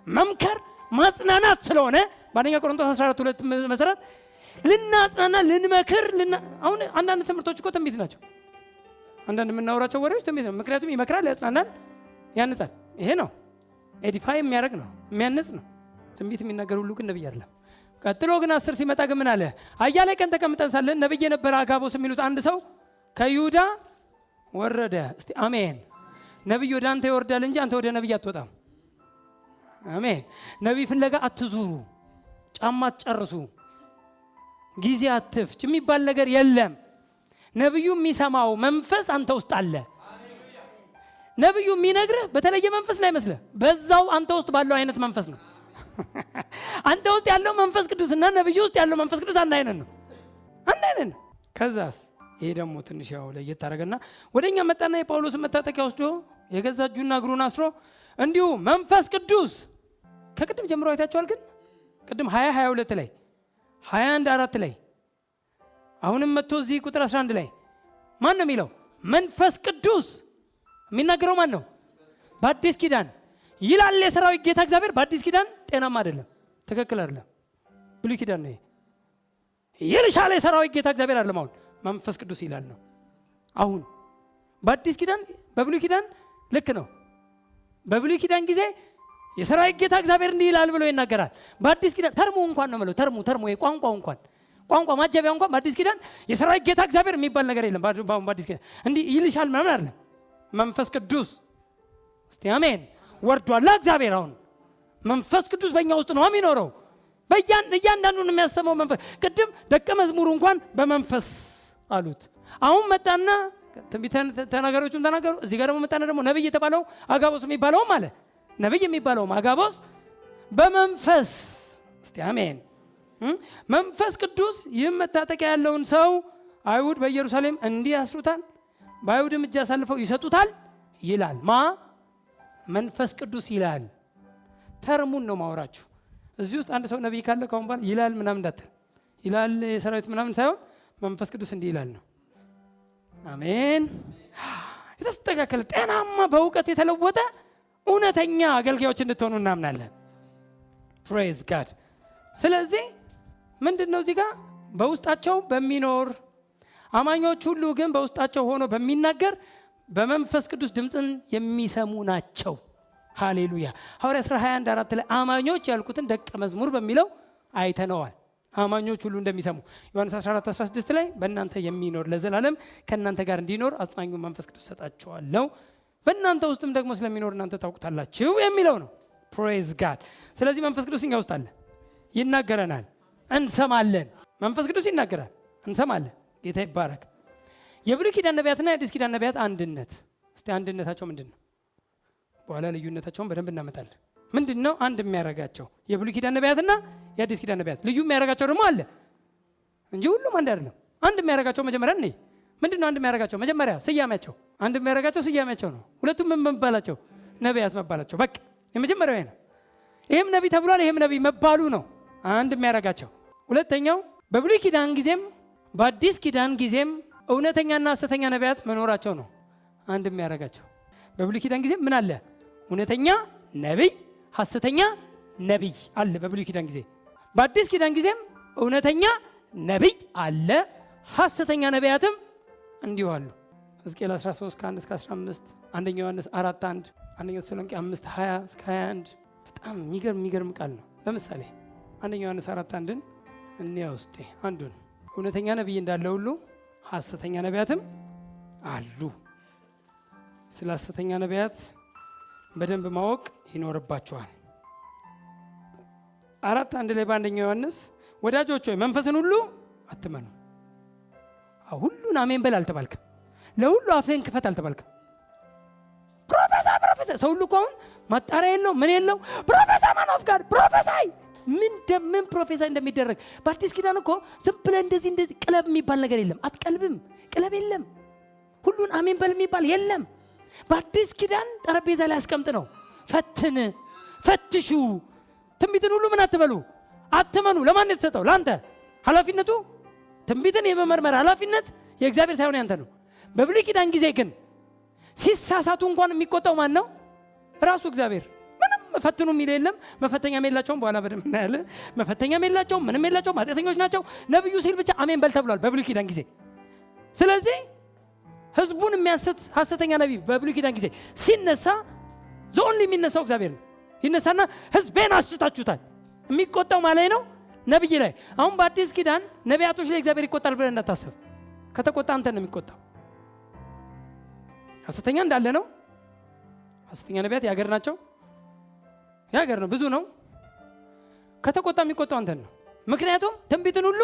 መምከር፣ ማጽናናት ስለሆነ በአንደኛ ቆሮንቶስ 14:2 መሰረት ልናጽናና ልንመክር አሁን አንዳንድ ትምህርቶች እኮ ትንቢት ናቸው። አንዳንድ የምናወራቸው ወሬዎች ትንቢት ነው። ምክንያቱም ይመክራል፣ ያጽናናል፣ ያንጻል። ይሄ ነው ኤዲፋይ የሚያደርግ ነው፣ የሚያንጽ ነው። ትንቢት የሚናገር ሁሉ ግን ነብይ አይደለም። ቀጥሎ ግን 10 ሲመጣ ግን ምን አለ? አያሌ ቀን ተቀምጠን ሳለን ነብይ የነበረ አጋቦስ የሚሉት አንድ ሰው ከይሁዳ ወረደ። እስቲ አሜን። ነብይ ወደ አንተ ይወርዳል እንጂ አንተ ወደ ነብይ አትወጣም። አሜን። ነብይ ፍለጋ አትዙሩ፣ ጫማ አትጨርሱ፣ ጊዜ አትፍጭ የሚባል ነገር የለም። ነብዩ የሚሰማው መንፈስ አንተ ውስጥ አለ። ነብዩ የሚነግርህ በተለየ መንፈስ ላይ መስለ በዛው አንተ ውስጥ ባለው አይነት መንፈስ ነው። አንተ ውስጥ ያለው መንፈስ ቅዱስና ነብዩ ውስጥ ያለው መንፈስ ቅዱስ አንድ አይነት ነው። ከዛስ ይሄ ደግሞ ትንሽ ያው ለየት አደረገና ወደኛ መጣና የጳውሎስን መታጠቂያ ወስዶ የገዛ እጁና እግሩን አስሮ እንዲሁ መንፈስ ቅዱስ ከቅድም ጀምሮ አይታችኋል። ግን ቅድም 22 ላይ 21:4 ላይ አሁንም መጥቶ እዚህ ቁጥር 11 ላይ ማን ነው የሚለው? መንፈስ ቅዱስ የሚናገረው ማን ነው? በአዲስ ኪዳን ይላል የሰራዊት ጌታ እግዚአብሔር። በአዲስ ኪዳን ጤናማ አይደለም፣ ትክክል አይደለም። ብሉይ ኪዳን ነው ይልሻል የሰራዊት ጌታ እግዚአብሔር አይደለም። አሁን መንፈስ ቅዱስ ይላል ነው። አሁን በአዲስ ኪዳን በብሉይ ኪዳን ልክ ነው። በብሉይ ኪዳን ጊዜ የሰራዊት ጌታ እግዚአብሔር እንዲህ ይላል ብሎ ይናገራል። በአዲስ ኪዳን ተርሙ እንኳን ነው ማለት ተርሙ የቋንቋው እንኳን ቋንቋ ማጀቢያ እንኳን በአዲስ ኪዳን የሰራዊት ጌታ እግዚአብሔር የሚባል ነገር የለም። በአዲስ ኪዳን እንዲህ ይልሻል ምናምን አይደለም። መንፈስ ቅዱስ እስቲ አሜን ወርዷል። እግዚአብሔር አሁን መንፈስ ቅዱስ በእኛ ውስጥ ነው የሚኖረው። እያንዳንዱን የሚያሰማው መንፈስ። ቅድም ደቀ መዝሙሩ እንኳን በመንፈስ አሉት። አሁን መጣና ትንቢተ ተናጋሪዎቹም ተናገሩ። እዚህ ጋር ደግሞ መጣና ደግሞ ነብይ የተባለው አጋቦስ የሚባለው ማለት ነብይ የሚባለው አጋቦስ በመንፈስ እስቲ አሜን። መንፈስ ቅዱስ ይህም መታጠቂያ ያለውን ሰው አይሁድ በኢየሩሳሌም እንዲህ ያስሩታል፣ በአይሁድም እጅ አሳልፈው ይሰጡታል ይላል። መንፈስ ቅዱስ ይላል። ተርሙን ነው ማወራችሁ። እዚህ ውስጥ አንድ ሰው ነብይ ካለ ካሁን በኋላ ይላል ምናምን እንዳትል፣ ይላል የሰራዊት ምናምን ሳይሆን መንፈስ ቅዱስ እንዲህ ይላል ነው። አሜን። የተስተካከለ ጤናማ በእውቀት የተለወጠ እውነተኛ አገልጋዮች እንድትሆኑ እናምናለን። ፕሬዝ ጋድ። ስለዚህ ምንድነው እዚህ ጋር በውስጣቸው በሚኖር አማኞች ሁሉ ግን በውስጣቸው ሆኖ በሚናገር በመንፈስ ቅዱስ ድምፅን የሚሰሙ ናቸው። ሃሌሉያ። ሐዋርያ 10:21 ላይ አማኞች ያልኩትን ደቀ መዝሙር በሚለው አይተነዋል። አማኞች ሁሉ እንደሚሰሙ ዮሐንስ 14:16 ላይ በእናንተ የሚኖር ለዘላለም ከእናንተ ጋር እንዲኖር አጽናኙ መንፈስ ቅዱስ ሰጣችኋለሁ፣ በእናንተ ውስጥም ደግሞ ስለሚኖር እናንተ ታውቁታላችሁ የሚለው ነው። ፕሬዝ ጋድ። ስለዚህ መንፈስ ቅዱስ እኛ ውስጥ አለ፣ ይናገረናል፣ እንሰማለን። መንፈስ ቅዱስ ይናገራል፣ እንሰማለን። ጌታ ይባረክ። የብሉይ ኪዳን ነቢያትና የአዲስ ኪዳን ነቢያት አንድነት። እስቲ አንድነታቸው ምንድን ነው? በኋላ ልዩነታቸውን በደንብ እናመጣለን። ምንድን ነው አንድ የሚያደርጋቸው? የብሉይ ኪዳን ነቢያትና የአዲስ ኪዳን ነቢያት ልዩ የሚያደርጋቸው ደግሞ አለ እንጂ ሁሉም አንድ አይደለም። አንድ የሚያደርጋቸው መጀመሪያ እኔ ምንድን ነው አንድ የሚያደርጋቸው? መጀመሪያ ስያሜያቸው። አንድ የሚያደርጋቸው ስያሜያቸው ነው። ሁለቱም ምን መባላቸው? ነቢያት መባላቸው። በቃ የመጀመሪያው ነው። ይሄም ነቢይ ተብሏል፣ ይሄም ነቢይ መባሉ ነው አንድ የሚያደርጋቸው። ሁለተኛው በብሉይ ኪዳን ጊዜም በአዲስ ኪዳን ጊዜም እውነተኛና ሐሰተኛ ነቢያት መኖራቸው ነው አንድ የሚያደርጋቸው። በብሉይ ኪዳን ጊዜም ምን አለ? እውነተኛ ነቢይ፣ ሐሰተኛ ነቢይ አለ በብሉይ ኪዳን ጊዜ። በአዲስ ኪዳን ጊዜም እውነተኛ ነቢይ አለ፣ ሐሰተኛ ነቢያትም እንዲሁ አሉ። ሕዝቅኤል 13:1-15፣ አንደኛ ዮሐንስ 4:1፣ አንደኛ ተሰሎንቄ 5:20-21 በጣም የሚገርም ቃል ነው። ለምሳሌ አንደኛ ዮሐንስ 4:1ን እንያ ውስጤ አንዱን እውነተኛ ነቢይ እንዳለ ሁሉ ሐሰተኛ ነቢያትም አሉ። ስለ ሐሰተኛ ነቢያት በደንብ ማወቅ ይኖርባቸዋል። 4:1 ላይ በአንደኛ ዮሐንስ ወዳጆች ሆይ መንፈስን ሁሉ አትመኑ። ሁሉን አሜን በል አልተባልክም። ለሁሉ አፍህን ክፈት አልተባልክም። ፕሮፌሰር ሰው ሁሉ እኮ አሁን ማጣሪያ የለው ምን የለው ፕሮፌሰር ማን ኦፍ ጋድ ፕሮፌሰር ምን ፕሮፌሰር እንደሚደረግ በአዲስ ኪዳን እኮ ዝም ብለህ እንደዚህ ቅለብ የሚባል ነገር የለም። አትቀልብም፣ ቅለብ የለም። ሁሉን አሜን በል የሚባል የለም። በአዲስ ኪዳን ጠረጴዛ ላይ አስቀምጥ ነው። ፈትሹ። ትንቢትን ሁሉ ምን አትበሉ፣ አትመኑ። ለማን የተሰጠው? ለአንተ። ኃላፊነቱ ትንቢትን የመመርመር ኃላፊነት የእግዚአብሔር ሳይሆን ያንተ ነው። በብሉይ ኪዳን ጊዜ ግን ሲሳሳቱ እንኳን የሚቆጣው ማን ነው? ራሱ እግዚአብሔር። ምንም ፈትኑ የሚል የለም። መፈተኛም የላቸውም። በኋላ በደንብ እናያለን። መፈተኛም የላቸውም፣ ምንም የላቸውም። ኃጢአተኞች ናቸው። ነብዩ ሲል ብቻ አሜን በል ተብሏል በብሉይ ኪዳን ጊዜ። ስለዚህ ህዝቡን የሚያስት ሐሰተኛ ነቢይ በብሉይ ኪዳን ጊዜ ሲነሳ ዞን የሚነሳው እግዚአብሔር ነው። ይነሳና ህዝቤን አስታችሁታል። የሚቆጣው ማለት ነው ነብይ ላይ። አሁን በአዲስ ኪዳን ነቢያቶች ላይ እግዚአብሔር ይቆጣል ብለን እንዳታስብ። ከተቆጣ አንተ ነው የሚቆጣው። ሐሰተኛ እንዳለ ነው። ሐሰተኛ ነቢያት የሀገር ናቸው። የሀገር ነው፣ ብዙ ነው። ከተቆጣ የሚቆጣው አንተን ነው። ምክንያቱም ትንቢትን ሁሉ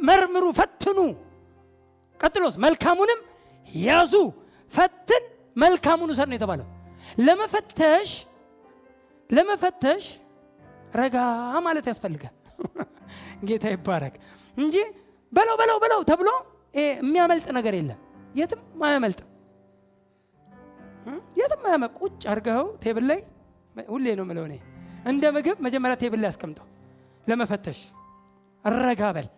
መርምሩ፣ ፈትኑ። ቀጥሎስ መልካሙንም ያዙ። ፈትን መልካሙን ውሰድ ነው የተባለው። ለመፈተሽ ረጋ ማለት ያስፈልጋል። ጌታ ይባረክ እንጂ በለው ተብሎ የሚያመልጥ ነገር የለም። የትም አያመልጥም። ቁጭ አድርገው ቴብል ላይ ሁሌ ነው የምለው እኔ እንደ ምግብ መጀመሪያ ቴብል ላይ አስቀምጠው ለመፈተሽ ረጋ በል።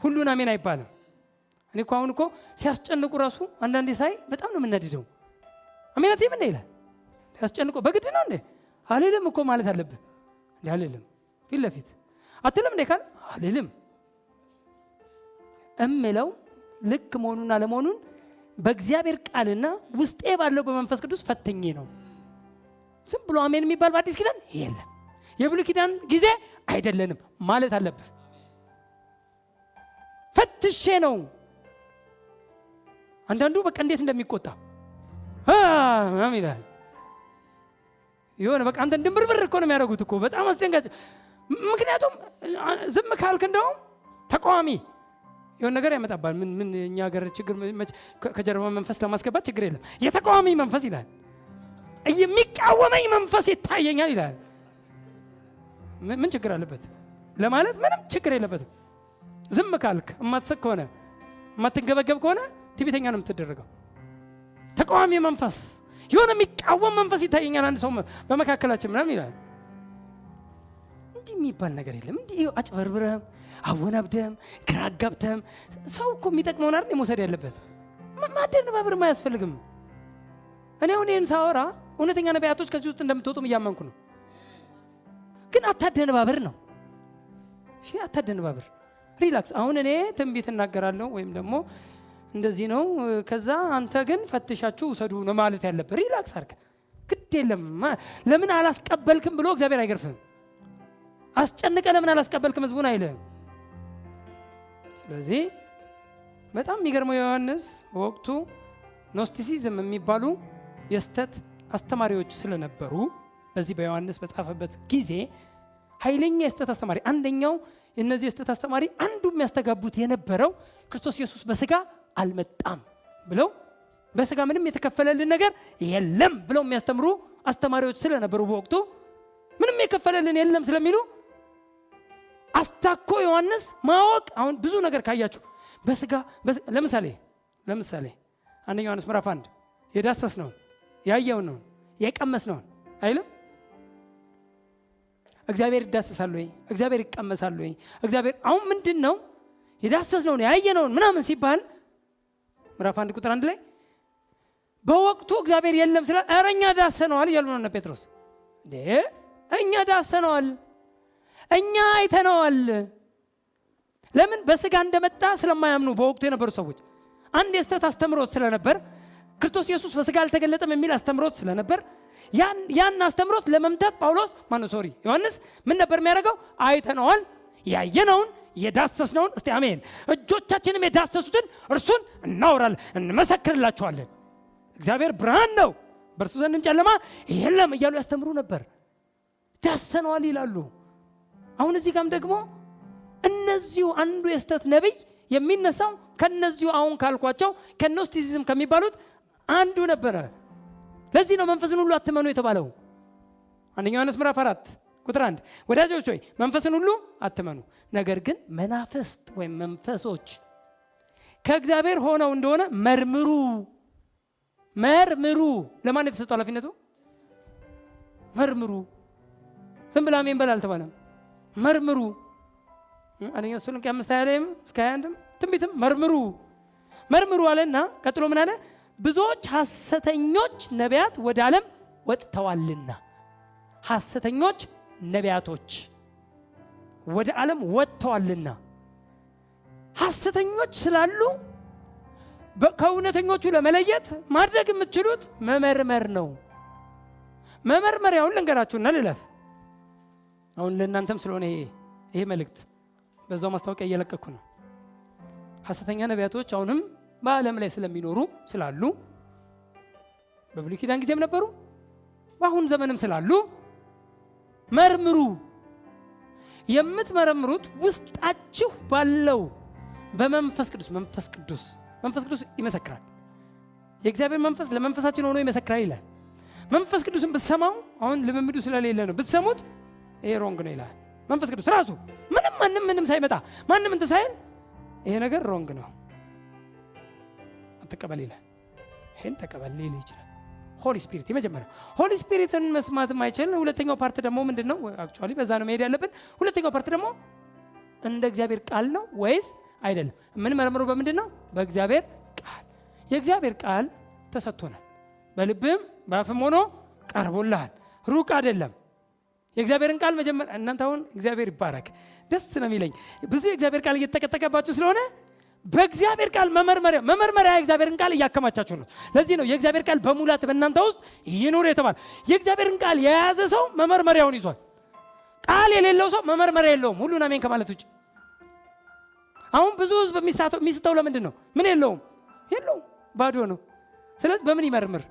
ሁሉን አሜን አይባልም። እኔ እኮ አሁን እኮ ሲያስጨንቁ ራሱ አንዳንዴ ሳይ በጣም ነው የምናድደው። አሜን አትይም እንደ ይላል ሲያስጨንቁ በግድ ነው እንደ አልልም እኮ ማለት አለብህ እንደ አልልም ፊት ለፊት አትልም እንደ ካል አልልም እምለው ልክ መሆኑን አለመሆኑን በእግዚአብሔር ቃልና ውስጤ ባለው በመንፈስ ቅዱስ ፈተኜ ነው። ዝም ብሎ አሜን የሚባል በአዲስ ኪዳን የለም። የብሉይ ኪዳን ጊዜ አይደለንም ማለት አለብህ። ፈትሼ ነው። አንዳንዱ በቃ እንዴት እንደሚቆጣ ይላል። የሆነ በቃ አንተን ድምብርብር እኮ ነው የሚያደርጉት እኮ በጣም አስደንጋጭ። ምክንያቱም ዝም ካልክ እንደውም ተቃዋሚ የሆነ ነገር ያመጣባል። ምን እኛ ሀገር ችግር ከጀርባ መንፈስ ለማስገባት ችግር የለም። የተቃዋሚ መንፈስ ይላል። የሚቃወመኝ መንፈስ ይታየኛል ይላል። ምን ችግር አለበት ለማለት ምንም ችግር የለበትም። ዝም ካልክ የማትስቅ ከሆነ የማትንገበገብ ከሆነ ትዕቢተኛ ነው የምትደረገው። ተቃዋሚ መንፈስ የሆነ የሚቃወም መንፈስ ይታየኛል አንድ ሰው በመካከላችን ምናምን ይላል። እንዲህ የሚባል ነገር የለም። እንዲህ አጭበርብረም አወናብደም ግራ አጋብተም ሰው እኮ የሚጠቅመውን አይደል መውሰድ ያለበት። ማደነባበር አያስፈልግም። እኔ አሁን ይህን ሳወራ እውነተኛ ነቢያቶች ከዚህ ውስጥ እንደምትወጡም እያመንኩ ነው። ግን አታደነባበር ነው። እሺ አታደነባበር፣ ሪላክስ። አሁን እኔ ትንቢት እናገራለሁ ወይም ደግሞ እንደዚህ ነው፣ ከዛ አንተ ግን ፈትሻችሁ ውሰዱ ነው ማለት ያለበት። ሪላክስ አድርግ፣ ግድ የለም። ለምን አላስቀበልክም ብሎ እግዚአብሔር አይገርፍም። አስጨንቀ ለምን አላስቀበልክም ህዝቡን አይልም። ስለዚህ በጣም የሚገርመው ዮሐንስ በወቅቱ ኖስቲሲዝም የሚባሉ የስተት አስተማሪዎች ስለነበሩ በዚህ በዮሐንስ በጻፈበት ጊዜ ኃይለኛ የስተት አስተማሪ አንደኛው እነዚህ የስተት አስተማሪ አንዱ የሚያስተጋቡት የነበረው ክርስቶስ ኢየሱስ በስጋ አልመጣም ብለው በስጋ ምንም የተከፈለልን ነገር የለም ብለው የሚያስተምሩ አስተማሪዎች ስለነበሩ በወቅቱ ምንም የከፈለልን የለም ስለሚሉ አስታኮ ዮሐንስ ማወቅ አሁን ብዙ ነገር ካያችሁ በስጋ ለምሳሌ አንደኛ ዮሐንስ ምዕራፍ 1 የዳሰስ ነው ያየው ነው የቀመስ ነው አይልም። እግዚአብሔር ይዳሰሳል ወይ እግዚአብሔር ይቀመሳል ወይ እግዚአብሔር አሁን ምንድነው የዳሰስ ነው ያየነው ምናምን ሲባል ምዕራፍ 1 ቁጥር 1 ላይ በወቅቱ እግዚአብሔር የለም ስለ አረኛ ዳሰነዋል እያሉ ነው ጴጥሮስ። እኛ ዳሰነዋል እኛ አይተነዋል። ለምን በስጋ እንደመጣ ስለማያምኑ በወቅቱ የነበሩ ሰዎች አንድ የስተት አስተምሮት ስለነበር ክርስቶስ ኢየሱስ በስጋ አልተገለጠም የሚል አስተምሮት ስለነበር ያን አስተምሮት ለመምታት ዮሐንስ ምን ነበር የሚያደርገው? አይተነዋል፣ ያየነውን የዳሰስነውን እስቲ አሜን እጆቻችንም የዳሰሱትን እርሱን እናወራለን እንመሰክርላችኋለን። እግዚአብሔር ብርሃን ነው በእርሱ ዘንድም ጨለማ የለም እያሉ ያስተምሩ ነበር። ዳሰነዋል ይላሉ። አሁን እዚህ ጋርም ደግሞ እነዚሁ አንዱ የስተት ነብይ የሚነሳው ከነዚሁ አሁን ካልኳቸው ከኖስቲሲዝም ከሚባሉት አንዱ ነበረ። ለዚህ ነው መንፈስን ሁሉ አትመኑ የተባለው። አንደኛ ዮሐንስ ምዕራፍ 4 ቁጥር 1 ወዳጆች ሆይ መንፈስን ሁሉ አትመኑ፣ ነገር ግን መናፍስት ወይም መንፈሶች ከእግዚአብሔር ሆነው እንደሆነ መርምሩ። ለማን የተሰጠው ኃላፊነቱ? መርምሩ። ዝም ብላ አሜን በል አልተባለም። መርምሩ። አንደኛ ተሰሎንቄ 5:20-21 ትንቢትም መርምሩ አለና ቀጥሎ ምን አለ? ብዙዎች ሐሰተኞች ነቢያት ወደ ዓለም ወጥተዋልና። ሐሰተኞች ነቢያቶች ወደ ዓለም ወጥተዋልና ሐሰተኞች ስላሉ ከእውነተኞቹ ለመለየት ማድረግ የምትችሉት መመርመር ነው። መመርመሪያውን ልንገራችሁና ልለፍ። አሁን ለእናንተም ስለሆነ ይሄ መልእክት በዛው ማስታወቂያ እየለቀኩ ነው። ሐሰተኛ ነቢያቶች አሁንም በዓለም ላይ ስለሚኖሩ ስላሉ በብሉይ ኪዳን ጊዜም ነበሩ፣ በአሁን ዘመንም ስላሉ መርምሩ። የምትመረምሩት ውስጣችሁ ባለው በመንፈስ ቅዱስ ይመሰክራል። የእግዚአብሔር መንፈስ ለመንፈሳችን ሆኖ ይመሰክራል ይላል። መንፈስ ቅዱስን ብትሰማው አሁን ልምምዱ ስለሌለ ነው፣ ብትሰሙት ይሄ ሮንግ ነው ይላል። መንፈስ ቅዱስ ራሱ ምንም ሳይመጣ ማንም እንትን ሳይል ይሄ ነገር ሮንግ ነው አትቀበል ይላል። ይሄን ተቀበል ሊል ይችላል። ሆሊ ስፒሪት የመጀመሪያው። ሆሊ ስፒሪትን መስማት ማይችል ሁለተኛው ፓርት ደግሞ ምንድነው? አክቹአሊ በዛ ነው መሄድ ያለብን። ሁለተኛው ፓርት ደግሞ እንደ እግዚአብሔር ቃል ነው ወይስ አይደለም? ምን መርምሩ በምንድነው? በእግዚአብሔር ቃል። የእግዚአብሔር ቃል ተሰጥቶናል። በልብም በአፍም ሆኖ ቀርቦልሃል። ሩቅ አይደለም። የእግዚአብሔርን ቃል መጀመር እናንተ አሁን እግዚአብሔር ይባረክ ደስ ነው የሚለኝ። ብዙ የእግዚአብሔር ቃል እየተጠቀጠቀባችሁ ስለሆነ በእግዚአብሔር ቃል መመርመሪያ የእግዚአብሔርን ቃል እያከማቻችሁ ነው። ለዚህ ነው የእግዚአብሔር ቃል በሙላት በእናንተ ውስጥ ይኑር የተባለ። የእግዚአብሔርን ቃል የያዘ ሰው መመርመሪያውን ይዟል። ቃል የሌለው ሰው መመርመሪያ የለውም፣ ሁሉን አሜን ከማለት ውጭ። አሁን ብዙ ህዝብ የሚስተው ለምንድን ነው? ምን የለውም፣ ባዶ ነው። ስለዚህ በምን ይመርምር?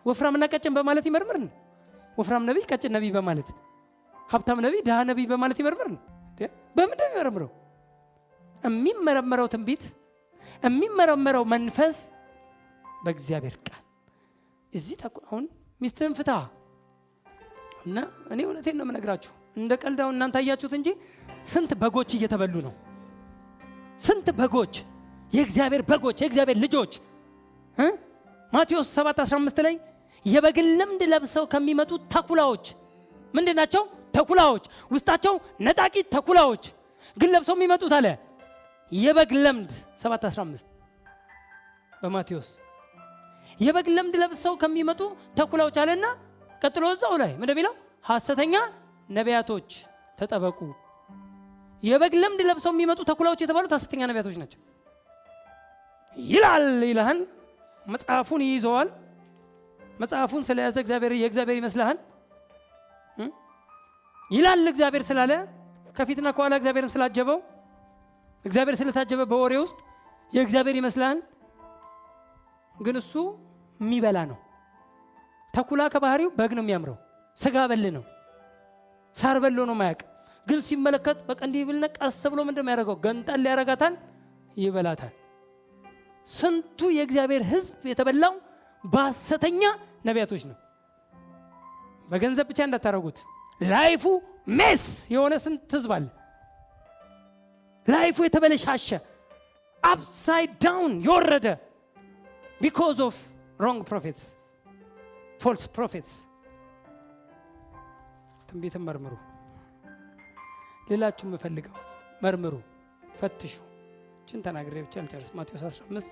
ወፍራምና ቀጭን በማለት ይመርምር? ወፍራም ነቢይ፣ ቀጭን ነቢይ በማለት፣ ሀብታም ነቢይ፣ ድሃ ነቢይ በማለት ይመርምር? በምንድን ነው የሚመረምረው? የሚመረመረው ትንቢት፣ የሚመረመረው መንፈስ በእግዚአብሔር ቃል። እዚህ አሁን ሚስትህን ፍታ እና እኔ እውነቴን ነው የምነግራችሁ፣ እንደ ቀልዳው እናንተ አያችሁት እንጂ ስንት በጎች እየተበሉ ነው። ስንት በጎች፣ የእግዚአብሔር በጎች፣ የእግዚአብሔር ልጆች። ማቴዎስ 7:15 ላይ የበግን ለምድ ለብሰው ከሚመጡ ተኩላዎች፣ ምንድን ናቸው? ተኩላዎች፣ ውስጣቸው ነጣቂ ተኩላዎች ግን ለብሰው የሚመጡት አለ የበግ ለምድ። 7:15 በማቴዎስ የበግ ለምድ ለብሰው ከሚመጡ ተኩላዎች አለና ቀጥሎ እዛው ላይ ምን እንደሚለው ሐሰተኛ ነቢያቶች ተጠበቁ። የበግ ለምድ ለብሰው የሚመጡ ተኩላዎች የተባሉት ሐሰተኛ ነቢያቶች ናቸው ይላል። መጽሐፉን ይይዘዋል። መጽሐፉን ስለያዘ የእግዚአብሔር ይመስልሃል ይላል። እግዚአብሔር ስላለ ከፊትና ከኋላ እግዚአብሔርን ስላጀበው፣ እግዚአብሔር ስለታጀበ በወሬ ውስጥ የእግዚአብሔር ይመስልሃል። ግን እሱ የሚበላ ነው። ተኩላ ከባህሪው በግ ነው የሚያምረው፣ ስጋ በል ነው፣ ሳር በሎ ነው ማያቅ። ግን ሲመለከት በቃ እንዲህ ብልነ ቀስ ብሎ ምንድነው የሚያደርገው? ገንጣል ያረጋታል፣ ይበላታል። ስንቱ የእግዚአብሔር ሕዝብ የተበላው በሐሰተኛ ነቢያቶች ነው። በገንዘብ ብቻ እንዳታረጉት። ላይፉ ሜስ የሆነ ስንት ሕዝብ አለ። ላይፉ የተበለሻሸ አፕሳይድ ዳውን የወረደ ቢኮዝ ኦፍ ሮንግ ፕሮፌትስ፣ ፎልስ ፕሮፌትስ። ትንቢትን መርምሩ። ሌላችሁ የምፈልገው መርምሩ፣ ፈትሹ። ችን ተናግሬ ብቻ አልጨርስ። ማቴዎስ 15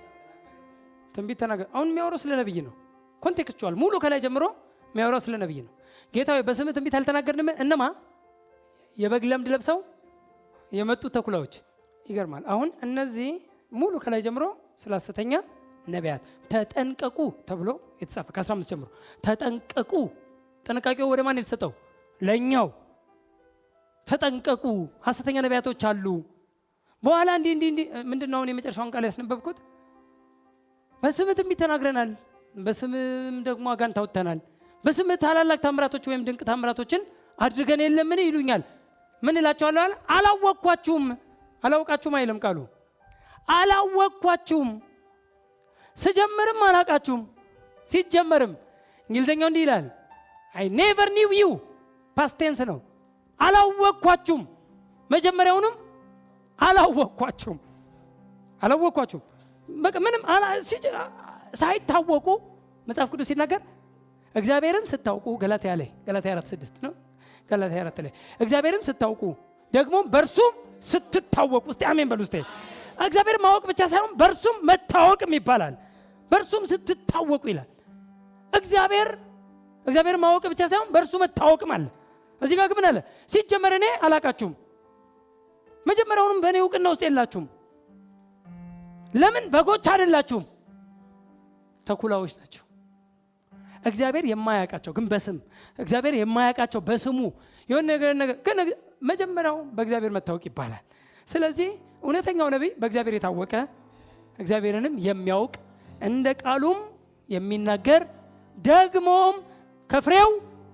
ትንቢት ተናገረ። አሁን የሚያወራው ስለ ነብይ ነው። ኮንቴክስቹዋል ሙሉ ከላይ ጀምሮ የሚያወራው ስለ ነብይ ነው። ጌታ ሆይ በስምህ ትንቢት አልተናገርንም? እነማ የበግ ለምድ ለብሰው የመጡ ተኩላዎች። ይገርማል። አሁን እነዚህ ሙሉ ከላይ ጀምሮ ስለ ሐሰተኛ ነቢያት ተጠንቀቁ ተብሎ የተጻፈ ከ15 ጀምሮ ተጠንቀቁ። ጥንቃቄው ወደ ማን የተሰጠው? ለኛው። ተጠንቀቁ፣ ሐሰተኛ ነቢያቶች አሉ። በኋላ እንዲህ ምንድነው አሁን የመጨረሻውን ቃል ያስነበብኩት? በስምህ ትንቢት ተናግረናል፣ በስምህ ደግሞ አጋንንት አውጥተናል፣ በስምህ ታላላቅ ታምራቶች ወይም ድንቅ ታምራቶችን አድርገን የለምን ይሉኛል። ምን እላቸዋለሁ? አላወቅኳችሁም። አላውቃችሁም አይልም ቃሉ። አላወቅኳችሁም፣ ስጀምርም አላውቃችሁም። ሲጀመርም እንግሊዘኛው እንዲህ ይላል I never knew you። ፓስት ቴንስ ነው። አላወቅኳችሁም፣ መጀመሪያውንም አላወቅኳችሁም። በቃ ምንም ሳይታወቁ መጽሐፍ ቅዱስ ሲናገር እግዚአብሔርን ስታውቁ ገላትያ 4:6 ነው። ገላትያ 4 ላይ እግዚአብሔርን ስታውቁ ደግሞ በእርሱም ስትታወቁ። እስቲ አሜን በሉ። እስቲ እግዚአብሔር ማወቅ ብቻ ሳይሆን በእርሱም መታወቅም ይባላል። በእርሱም ስትታወቁ ይላል። እግዚአብሔር ማወቅ ብቻ ሳይሆን በእርሱ መታወቅም አለ። እዚህ ጋር ግን አለ ሲጀመር እኔ አላቃችሁም፣ መጀመሪያውንም በእኔ እውቅና ውስጥ የላችሁም። ለምን? በጎች አይደላችሁም፣ ተኩላዎች ናቸው። እግዚአብሔር የማያውቃቸው ግን በስም እግዚአብሔር የማያውቃቸው በስሙ የሆነ ነገር ግን መጀመሪያው በእግዚአብሔር መታወቅ ይባላል። ስለዚህ እውነተኛው ነቢይ በእግዚአብሔር የታወቀ እግዚአብሔርንም የሚያውቅ እንደ ቃሉም የሚናገር ደግሞም ከፍሬው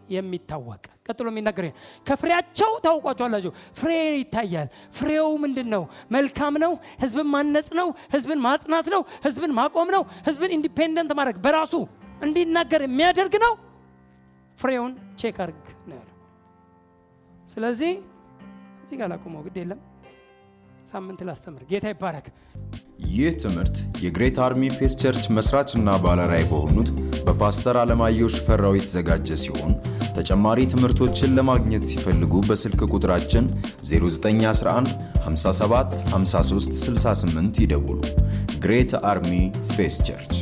የሚታወቅ። ቀጥሎ የሚናገር ከፍሬያቸው ታውቋቸዋላችሁ። ፍሬ ይታያል። ፍሬው ምንድነው? መልካም ነው፣ ህዝብን ማነጽ ነው፣ ህዝብን ማጽናት ነው፣ ህዝብን ማቆም ነው፣ ህዝብን ኢንዲፔንደንት ማድረግ በራሱ እንዲናገር የሚያደርግ ነው። ፍሬውን ቼክ አድርግ ነው ያለው። ስለዚህ እዚህ ጋር ላቆመው፣ ግድ የለም ሳምንት ላስተምር። ጌታ ይባረክ። ይህ ትምህርት የግሬት አርሚ ፌስ ቸርች መስራችና ባለራዕይ በሆኑት በፓስተር አለማየሁ ሽፈራው የተዘጋጀ ሲሆን ተጨማሪ ትምህርቶችን ለማግኘት ሲፈልጉ በስልክ ቁጥራችን 0911 57 53 68 ይደውሉ። ግሬት አርሚ ፌስ ቸርች